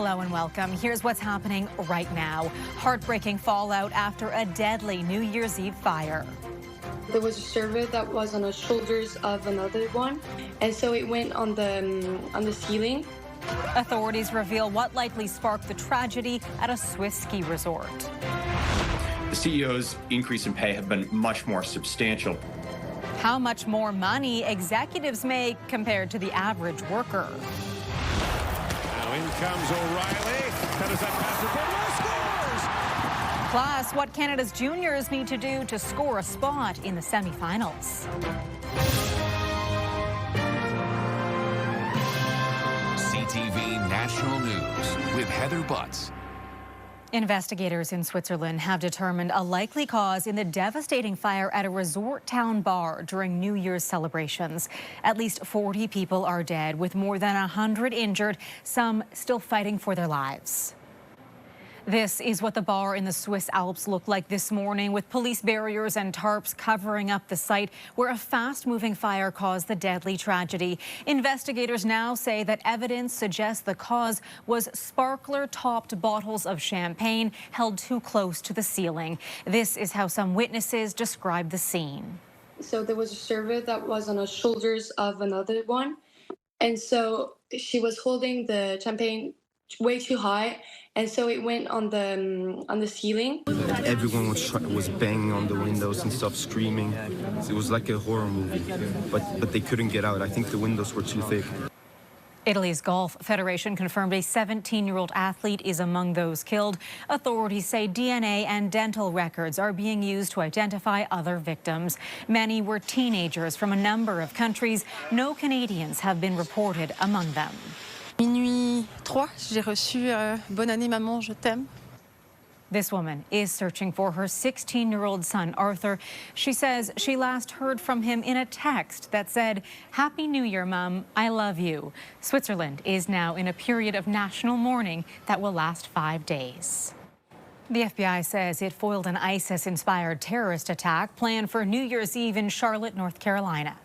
Hello and welcome. Here's what's happening right now. Heartbreaking fallout after a deadly New Year's Eve fire. There was a server that was on the shoulders of another one, and so it went on the ceiling. Authorities reveal what likely sparked the tragedy at a Swiss ski resort. The CEO's increase in pay have been much more substantial. How much more money executives make compared to the average worker. Now in comes O'Reilly. That pass scores! Plus, what Canada's juniors need to do to score a spot in the semifinals. CTV National News with Heather Butts. Investigators in Switzerland have determined a likely cause in the devastating fire at a resort town bar during New Year's celebrations. At least 40 people are dead, with more than 100 injured, some still fighting for their lives. This is what the bar in the Swiss Alps looked like this morning, with police barriers and tarps covering up the site where a fast-moving fire caused the deadly tragedy. Investigators now say that evidence suggests the cause was sparkler-topped bottles of champagne held too close to the ceiling. This is how some witnesses described the scene. So there was a server that was on the shoulders of another one, and so she was holding the champagne way too high, and so it went on the ceiling. Everyone was banging on the windows and stuff, screaming. It was like a horror movie, but they couldn't get out. I think the windows were too thick. Italy's Golf Federation confirmed a 17-year-old athlete is among those killed. Authorities say DNA and dental records are being used to identify other victims. Many were teenagers from a number of countries. No Canadians have been reported among them. Minuit 3, j'ai reçu Bonne année maman, je t'aime. This woman is searching for her 16-year-old son, Arthur. She says she last heard from him in a text that said, "Happy New Year, Mum, I love you." Switzerland is now in a period of national mourning that will last 5 days. The FBI says it foiled an ISIS-inspired terrorist attack planned for New Year's Eve in Charlotte, North Carolina.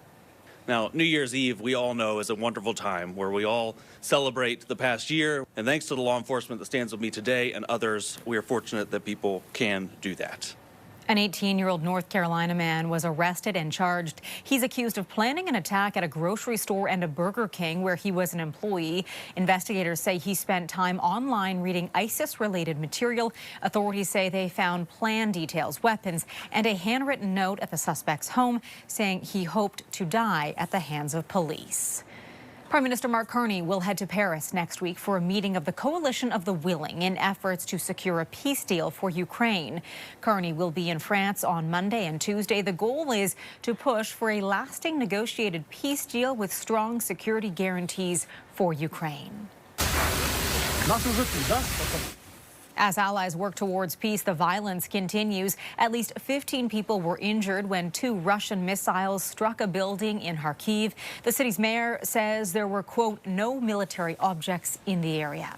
Now, New Year's Eve, we all know, is a wonderful time where we all celebrate the past year. And thanks to the law enforcement that stands with me today and others, we are fortunate that people can do that. An 18-year-old North Carolina man was arrested and charged. He's accused of planning an attack at a grocery store and a Burger King where he was an employee. Investigators say he spent time online reading ISIS-related material. Authorities say they found plan details, weapons, and a handwritten note at the suspect's home saying he hoped to die at the hands of police. Prime Minister Mark Carney will head to Paris next week for a meeting of the Coalition of the Willing in efforts to secure a peace deal for Ukraine. Carney will be in France on Monday and Tuesday. The goal is to push for a lasting negotiated peace deal with strong security guarantees for Ukraine. As allies work towards peace, the violence continues. At least 15 people were injured when 2 Russian missiles struck a building in Kharkiv. The city's mayor says there were, quote, no military objects in the area.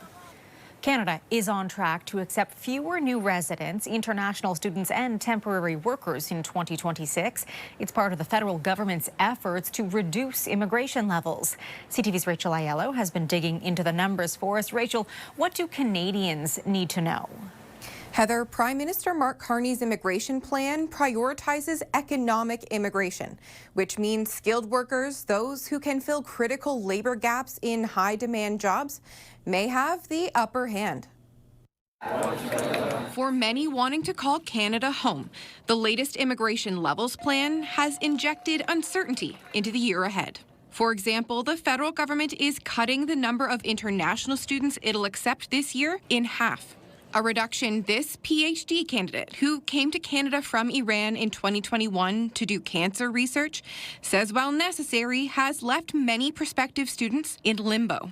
Canada is on track to accept fewer new residents, international students and temporary workers in 2026. It's part of the federal government's efforts to reduce immigration levels. CTV's Rachel Aiello has been digging into the numbers for us. Rachel, what do Canadians need to know? Heather, Prime Minister Mark Carney's immigration plan prioritizes economic immigration, which means skilled workers, those who can fill critical labor gaps in high-demand jobs, may have the upper hand. For many wanting to call Canada home, the latest immigration levels plan has injected uncertainty into the year ahead. For example, the federal government is cutting the number of international students it'll accept this year in half. A reduction this PhD candidate, who came to Canada from Iran in 2021 to do cancer research, says while necessary, has left many prospective students in limbo.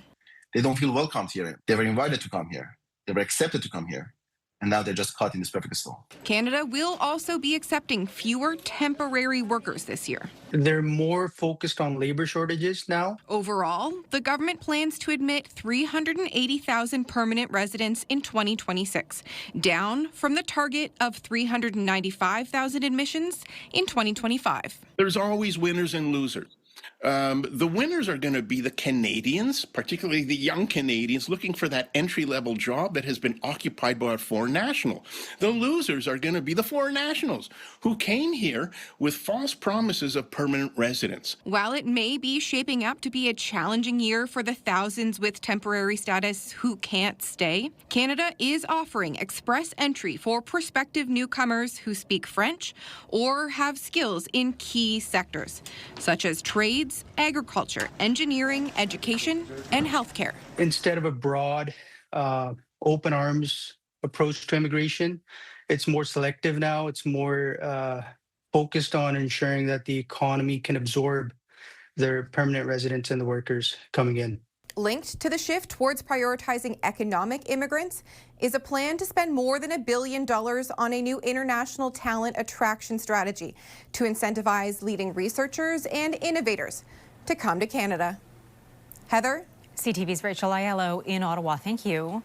They don't feel welcomed here. They were invited to come here. They were accepted to come here. And now they're just caught in this perfect storm. Canada will also be accepting fewer temporary workers this year. They're more focused on labor shortages now. Overall, the government plans to admit 380,000 permanent residents in 2026, down from the target of 395,000 admissions in 2025. There's always winners and losers. The winners are going to be the Canadians, particularly the young Canadians looking for that entry-level job that has been occupied by a foreign national. The losers are going to be the foreign nationals who came here with false promises of permanent residence. While it may be shaping up to be a challenging year for the thousands with temporary status who can't stay, Canada is offering express entry for prospective newcomers who speak French or have skills in key sectors, such as trades, agriculture, engineering, education, and healthcare. Instead of a broad, open arms approach to immigration, it's more selective now. It's more focused on ensuring that the economy can absorb their permanent residents and the workers coming in. Linked to the shift towards prioritizing economic immigrants is a plan to spend more than $1 billion on a new international talent attraction strategy to incentivize leading researchers and innovators to come to Canada. Heather? CTV's Rachel Aiello in Ottawa. Thank you.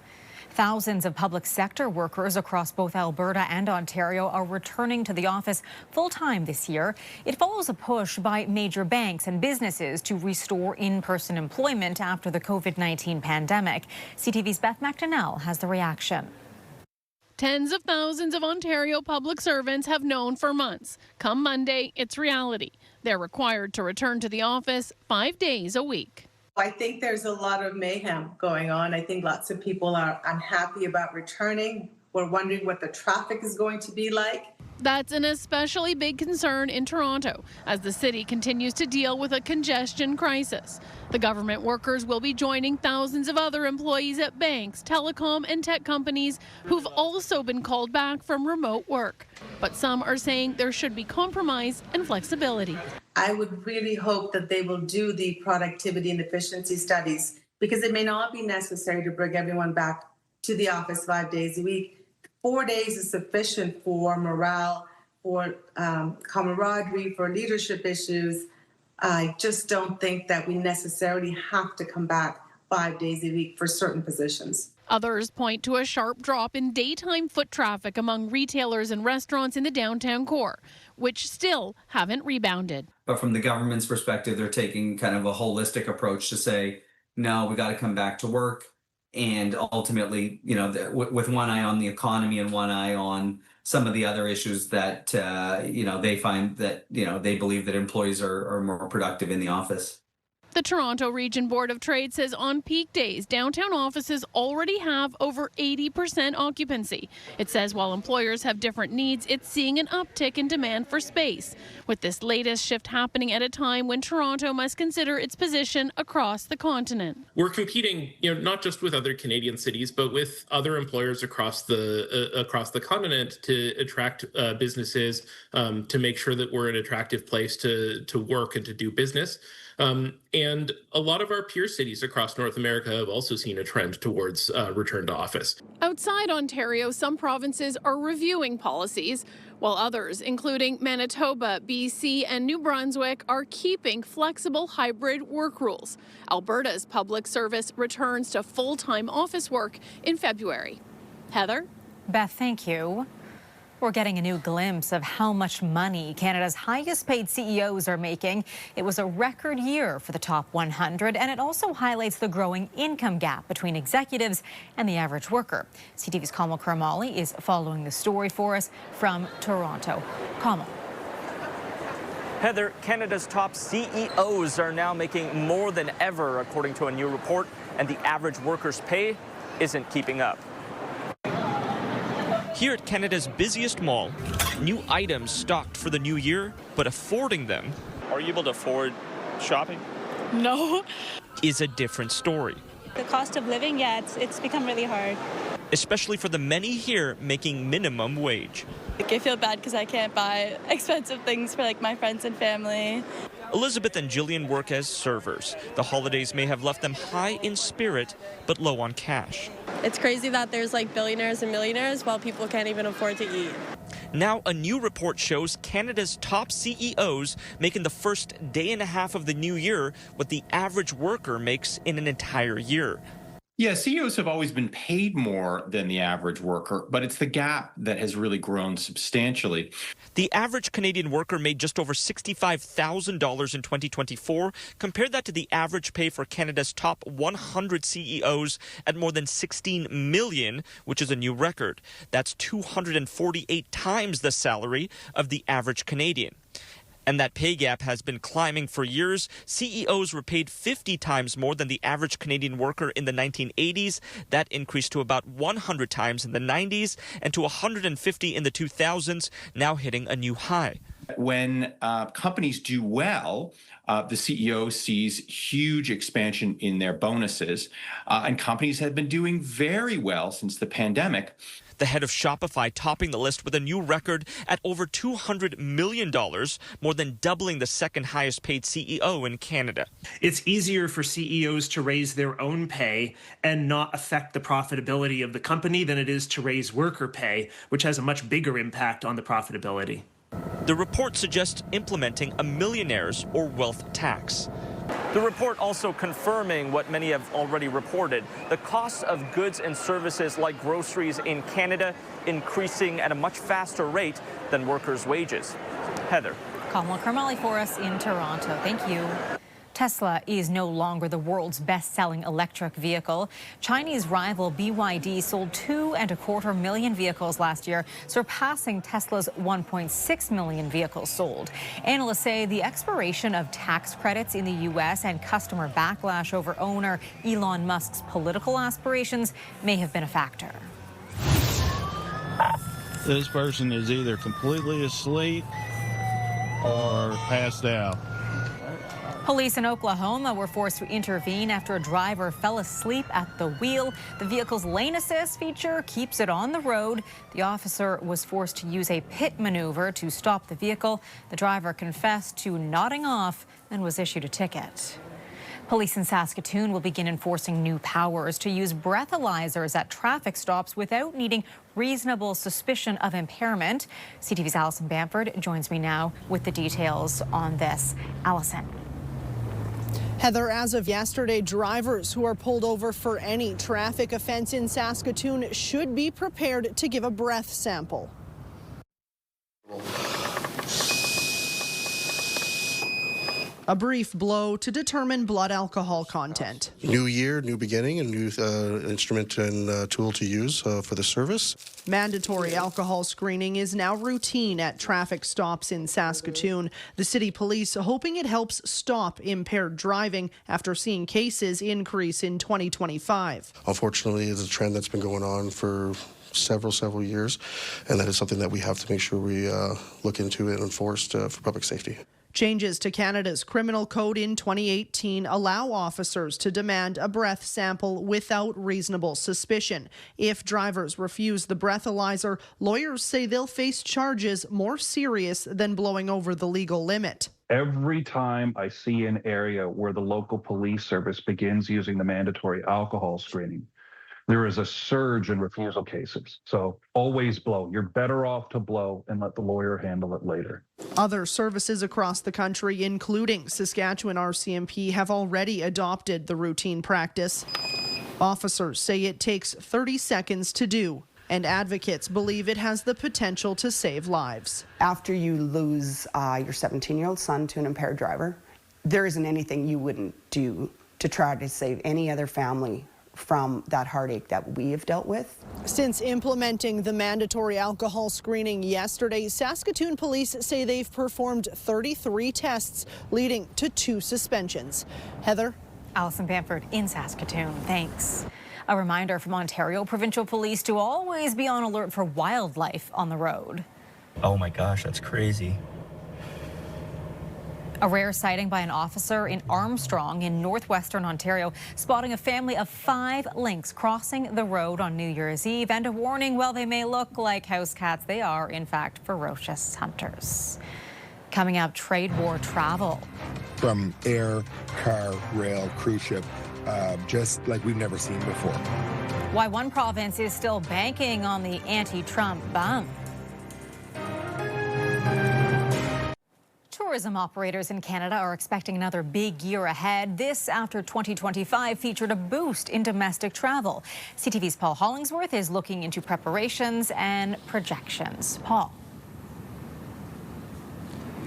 Thousands of public sector workers across both Alberta and Ontario are returning to the office full-time this year. It follows a push by major banks and businesses to restore in-person employment after the COVID-19 pandemic. CTV's Beth McDonnell has the reaction. Tens of thousands of Ontario public servants have known for months. Come Monday, it's reality. They're required to return to the office 5 days a week. I think there's a lot of mayhem going on. I think lots of people are unhappy about returning. We're wondering what the traffic is going to be like. That's an especially big concern in Toronto as the city continues to deal with a congestion crisis. The government workers will be joining thousands of other employees at banks, telecom and tech companies who've also been called back from remote work. But some are saying there should be compromise and flexibility. I would really hope that they will do the productivity and efficiency studies because it may not be necessary to bring everyone back to the office 5 days a week. 4 days is sufficient for morale, for camaraderie, for leadership issues. I just don't think that we necessarily have to come back 5 days a week for certain positions. Others point to a sharp drop in daytime foot traffic among retailers and restaurants in the downtown core, which still haven't rebounded. But from the government's perspective, they're taking kind of a holistic approach to say, no, we got to come back to work. And ultimately, you know, with one eye on the economy and one eye on some of the other issues that, you know, they find that, you know, they believe that employees are more productive in the office. The Toronto Region Board of Trade says on peak days, downtown offices already have over 80% occupancy. It says while employers have different needs, it's seeing an uptick in demand for space, with this latest shift happening at a time when Toronto must consider its position across the continent. We're competing, you know, not just with other Canadian cities, but with other employers across the continent to attract businesses, to make sure that we're an attractive place to work and to do business. And a lot of our peer cities across North America have also seen a trend towards return to office. Outside Ontario, some provinces are reviewing policies, while others, including Manitoba, BC, and New Brunswick, are keeping flexible hybrid work rules. Alberta's public service returns to full-time office work in February. Heather? Beth, thank you. We're getting a new glimpse of how much money Canada's highest paid CEOs are making. It was a record year for the top 100, and it also highlights the growing income gap between executives and the average worker. CTV's Kamal Karmali is following the story for us from Toronto. Kamal. Heather, Canada's top CEOs are now making more than ever, according to a new report, and the average worker's pay isn't keeping up. Here at Canada's busiest mall, new items stocked for the new year, but affording them. Are you able to afford shopping? No. Is a different story. The cost of living, yeah, it's become really hard. Especially for the many here making minimum wage. Like, I feel bad because I can't buy expensive things for like my friends and family. Elizabeth and Jillian work as servers. The holidays may have left them high in spirit, but low on cash. It's crazy that there's like billionaires and millionaires while people can't even afford to eat. Now, a new report shows Canada's top CEOs making the first day and a half of the new year what the average worker makes in an entire year. Yeah, CEOs have always been paid more than the average worker, but it's the gap that has really grown substantially. The average Canadian worker made just over $65,000 in 2024. Compare that to the average pay for Canada's top 100 CEOs at more than $16 million, which is a new record. That's 248 times the salary of the average Canadian. And that pay gap has been climbing for years. CEOs were paid 50 times more than the average Canadian worker in the 1980s. That increased to about 100 times in the 90s and to 150 in the 2000s, now hitting a new high. When companies do well, the CEO sees huge expansion in their bonuses, and companies have been doing very well since the pandemic. The head of Shopify topping the list with a new record at over $200 million, more than doubling the second highest paid CEO in Canada. It's easier for CEOs to raise their own pay and not affect the profitability of the company than it is to raise worker pay, which has a much bigger impact on the profitability. The report suggests implementing a millionaire's or wealth tax. The report also confirming what many have already reported, the cost of goods and services like groceries in Canada increasing at a much faster rate than workers' wages. Heather. Kamala Karmali for us in Toronto. Thank you. Tesla is no longer the world's best-selling electric vehicle. Chinese rival BYD sold 2.25 million vehicles last year, surpassing Tesla's 1.6 million vehicles sold. Analysts say the expiration of tax credits in the U.S. and customer backlash over owner Elon Musk's political aspirations may have been a factor. This person is either completely asleep or passed out. Police in Oklahoma were forced to intervene after a driver fell asleep at the wheel. The vehicle's lane assist feature keeps it on the road. The officer was forced to use a pit maneuver to stop the vehicle. The driver confessed to nodding off and was issued a ticket. Police in Saskatoon will begin enforcing new powers to use breathalyzers at traffic stops without needing reasonable suspicion of impairment. CTV's Alison Bamford joins me now with the details on this. Alison. Heather, as of yesterday, drivers who are pulled over for any traffic offense in Saskatoon should be prepared to give a breath sample. A brief blow to determine blood alcohol content. New year, new beginning, a new instrument and tool to use for the service. Mandatory alcohol screening is now routine at traffic stops in Saskatoon. The city police hoping it helps stop impaired driving after seeing cases increase in 2025. Unfortunately, it's a trend that's been going on for several years, and that is something that we have to make sure we look into and enforce for public safety. Changes to Canada's criminal code in 2018 allow officers to demand a breath sample without reasonable suspicion. If drivers refuse the breathalyzer, lawyers say they'll face charges more serious than blowing over the legal limit. Every time I see an area where the local police service begins using the mandatory alcohol screening, there is a surge in refusal cases. So always blow. You're better off to blow and let the lawyer handle it later. Other services across the country, including Saskatchewan RCMP, have already adopted the routine practice. Officers say it takes 30 seconds to do, and advocates believe it has the potential to save lives. After you lose your 17-year-old son to an impaired driver, there isn't anything you wouldn't do to try to save any other family from that heartache that we have dealt with. Since implementing the mandatory alcohol screening yesterday, Saskatoon police say they've performed 33 tests, leading to 2 suspensions. Heather? Alison Bamford in Saskatoon. Thanks. A reminder from Ontario Provincial Police to always be on alert for wildlife on the road. Oh my gosh, that's crazy. A rare sighting by an officer in Armstrong in northwestern Ontario, spotting a family of 5 lynx crossing the road on New Year's Eve, and a warning, while they may look like house cats, they are in fact ferocious hunters. Coming up, trade war travel. From air, car, rail, cruise ship, just like we've never seen before. Why one province is still banking on the anti-Trump bump. Tourism Tourism operators in Canada are expecting another big year ahead. This after 2025 featured a boost in domestic travel. CTV's Paul Hollingsworth is looking into preparations and projections. Paul.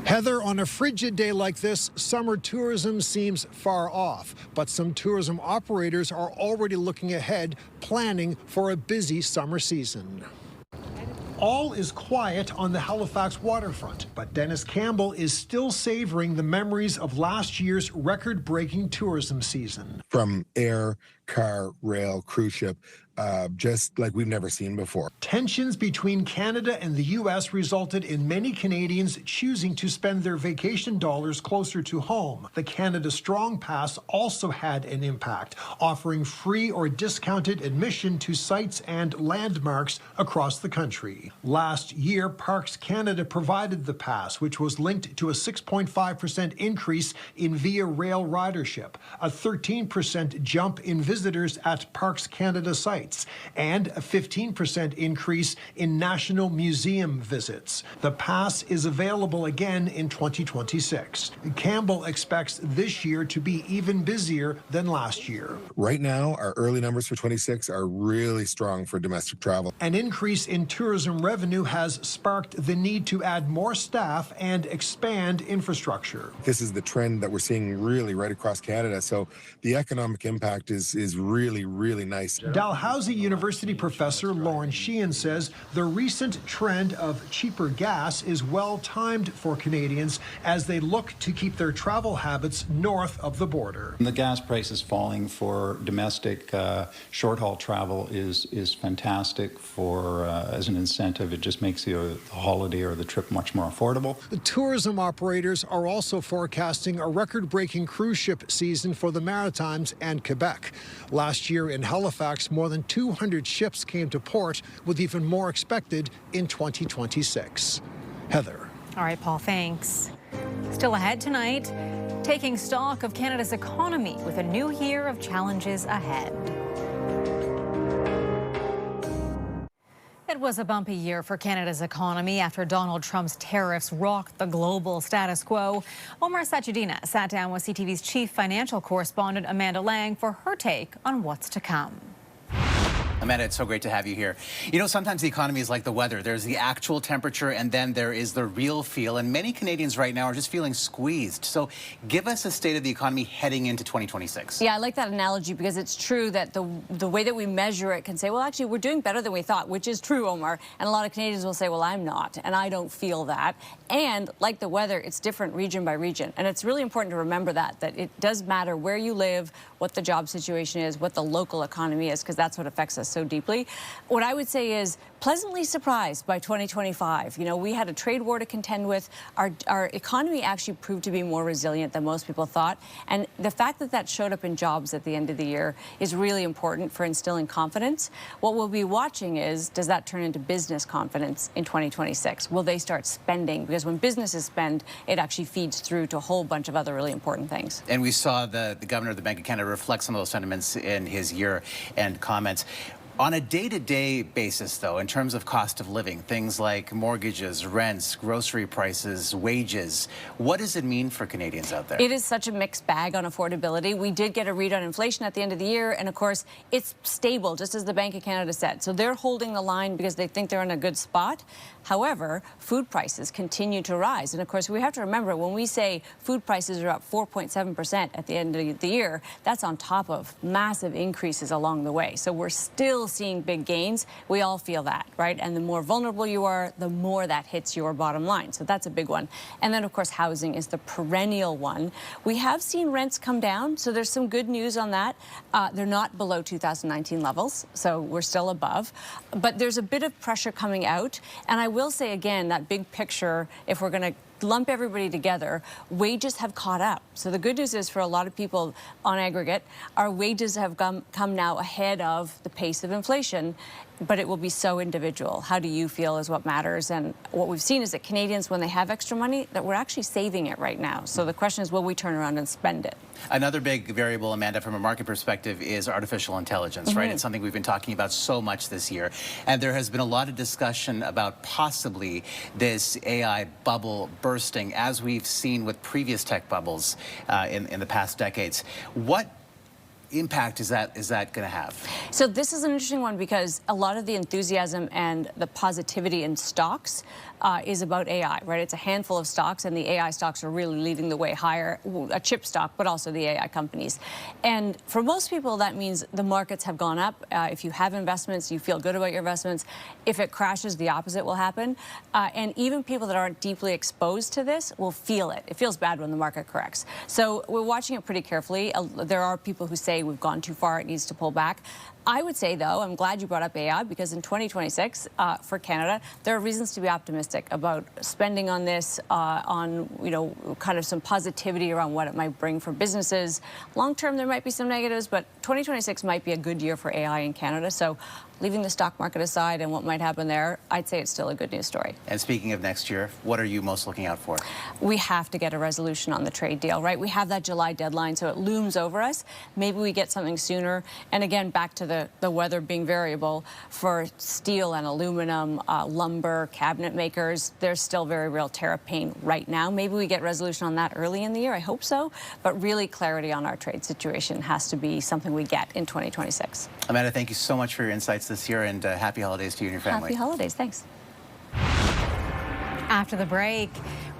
Heather, on a frigid day like this, summer tourism seems far off, but some tourism operators are already looking ahead, planning for a busy summer season. All is quiet on the Halifax waterfront, but Dennis Campbell is still savoring the memories of last year's record-breaking tourism season. From air, car, rail, cruise ship, just like we've never seen before. Tensions between Canada and the U.S. resulted in many Canadians choosing to spend their vacation dollars closer to home. The Canada Strong Pass also had an impact, offering free or discounted admission to sites and landmarks across the country. Last year, Parks Canada provided the pass, which was linked to a 6.5% increase in Via Rail ridership, a 13% jump in visitors at Parks Canada sites, and a 15% increase in National Museum visits. The pass is available again in 2026. Campbell expects this year to be even busier than last year. Right now, our early numbers for 26 are really strong for domestic travel. An increase in tourism revenue has sparked the need to add more staff and expand infrastructure. This is the trend that we're seeing really right across Canada, so the economic impact is really, really nice. Dalhousie University professor Lauren Sheehan says the recent trend of cheaper gas is well timed for Canadians as they look to keep their travel habits north of the border. The gas prices falling for domestic short-haul travel is fantastic for as an incentive. It just makes the holiday or the trip much more affordable. The tourism operators are also forecasting a record-breaking cruise ship season for the Maritimes and Quebec. Last year in Halifax, more than 200 ships came to port, with even more expected in 2026. Heather. All right, Paul, thanks. Still ahead tonight, taking stock of Canada's economy with a new year of challenges ahead. It was a bumpy year for Canada's economy after Donald Trump's tariffs rocked the global status quo. Omar Sachedina sat down with CTV's chief financial correspondent Amanda Lang for her take on what's to come. Amanda, it's so great to have you here. You know, sometimes the economy is like the weather. There's the actual temperature, and then there is the real feel. And many Canadians right now are just feeling squeezed. So give us a state of the economy heading into 2026. Yeah, I like that analogy because it's true that the way that we measure it can say, well, actually, we're doing better than we thought, which is true, Omar. And a lot of Canadians will say, well, I'm not, and I don't feel that. And like the weather, it's different region by region. And it's really important to remember that it does matter where you live, what the job situation is, what the local economy is, because that's what affects us so deeply. What I would say is pleasantly surprised by 2025. You know, we had a trade war to contend with. Our economy actually proved to be more resilient than most people thought. And the fact that that showed up in jobs at the end of the year is really important for instilling confidence. What we'll be watching is, does that turn into business confidence in 2026? Will they start spending? Because when businesses spend, it actually feeds through to a whole bunch of other really important things. And we saw the governor of the Bank of Canada reflect some of those sentiments in his year-end comments. On a day-to-day basis, though, in terms of cost of living, things like mortgages, rents, grocery prices, wages, what does it mean for Canadians out there? It is such a mixed bag on affordability. We did get a read on inflation at the end of the year, and of course, it's stable, just as the Bank of Canada said. So they're holding the line because they think they're in a good spot. However, food prices continue to rise. And of course, we have to remember, when we say food prices are up 4.7% at the end of the year, that's on top of massive increases along the way. So we're still seeing big gains. We all feel that, right? And the more vulnerable you are, the more that hits your bottom line. So that's a big one. And then, of course, housing is the perennial one. We have seen rents come down, so there's some good news on that. They're not below 2019 levels, so we're still above. But there's a bit of pressure coming out. And I will say again, that big picture, if we're going to lump everybody together, wages have caught up. So the good news is, for a lot of people on aggregate, our wages have come now ahead of the pace of inflation. but it will be so individual. How do you feel is what matters. And what we've seen is that Canadians, when they have extra money, that we're actually saving it right now. So the question is, will we turn around and spend it? Another big variable, Amanda, from a market perspective is artificial intelligence, right? It's something we've been talking about so much this year. And there has been a lot of discussion about possibly this AI bubble bursting, as we've seen with previous tech bubbles in the past decades. What impact is that going to have? So this is an interesting one because a lot of the enthusiasm and the positivity in stocks is about AI, right? It's a handful of stocks, and the AI stocks are really leading the way higher, a chip stock, but also the AI companies. And for most people, that means the markets have gone up. If you have investments, you feel good about your investments. If it crashes, the opposite will happen. And even people that aren't deeply exposed to this will feel it. It feels bad when the market corrects. So we're watching it pretty carefully. There are people who say we've gone too far, it needs to pull back. I would say, though, I'm glad you brought up AI, because in 2026, for Canada, there are reasons to be optimistic about spending on this, on, kind of some positivity around what it might bring for businesses. Long term, there might be some negatives, but 2026 might be a good year for AI in Canada. So leaving the stock market aside and what might happen there, I'd say it's still a good news story. And speaking of next year, what are you most looking out for? We have to get a resolution on the trade deal, right? We have that July deadline, so it looms over us. Maybe we get something sooner. And again, back to the weather being variable, for steel and aluminum, lumber, cabinet makers, there's still very real tariff pain right now. Maybe we get resolution on that early in the year. I hope so. But really, clarity on our trade situation has to be something we get in 2026. Amanda, thank you so much for your insights this year, and happy holidays to you and your family. Happy holidays. Thanks. After the break,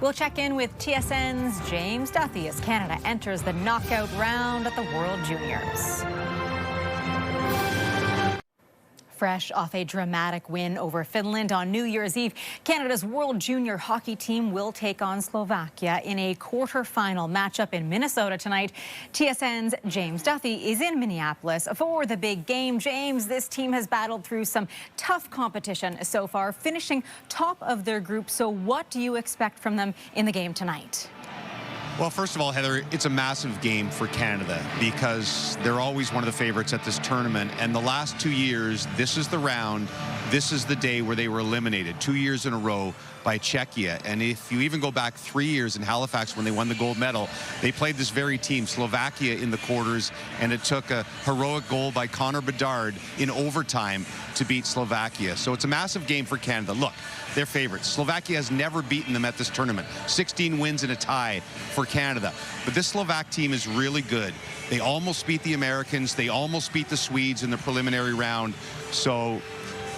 we'll check in with TSN's James Duthie as Canada enters the knockout round at the World Juniors. Fresh off a dramatic win over Finland on New Year's Eve, Canada's World Junior hockey team will take on Slovakia in a quarter-final matchup in Minnesota tonight. TSN's James Duthie is in Minneapolis for the big game. James, this team has battled through some tough competition so far, finishing top of their group. So what do you expect from them in the game tonight? Well, first of all, Heather, it's a massive game for Canada because they're always one of the favorites at this tournament. And the last 2 years, this is the round, this is the day where they were eliminated 2 years in a row by Czechia. And if you even go back 3 years in Halifax when they won the gold medal, they played this very team, Slovakia, in the quarters, and it took a heroic goal by Connor Bedard in overtime to beat Slovakia. So it's a massive game for Canada. Look, they're favorites. Slovakia has never beaten them at this tournament. 16 wins and a tie for Canada. But this Slovak team is really good. They almost beat the Americans. They almost beat the Swedes in the preliminary round. So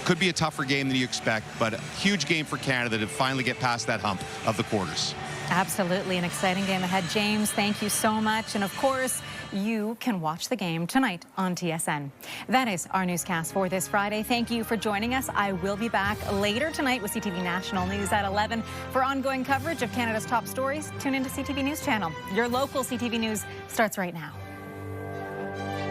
could be a tougher game than you expect, but a huge game for Canada to finally get past that hump of the quarters. Absolutely an exciting game ahead. James, thank you so much. And of course, you can watch the game tonight on TSN. That is our newscast for this Friday. Thank you for joining us. I will be back later tonight with CTV National News at 11 for ongoing coverage of Canada's top stories. Tune into CTV News Channel. Your local CTV News starts right now.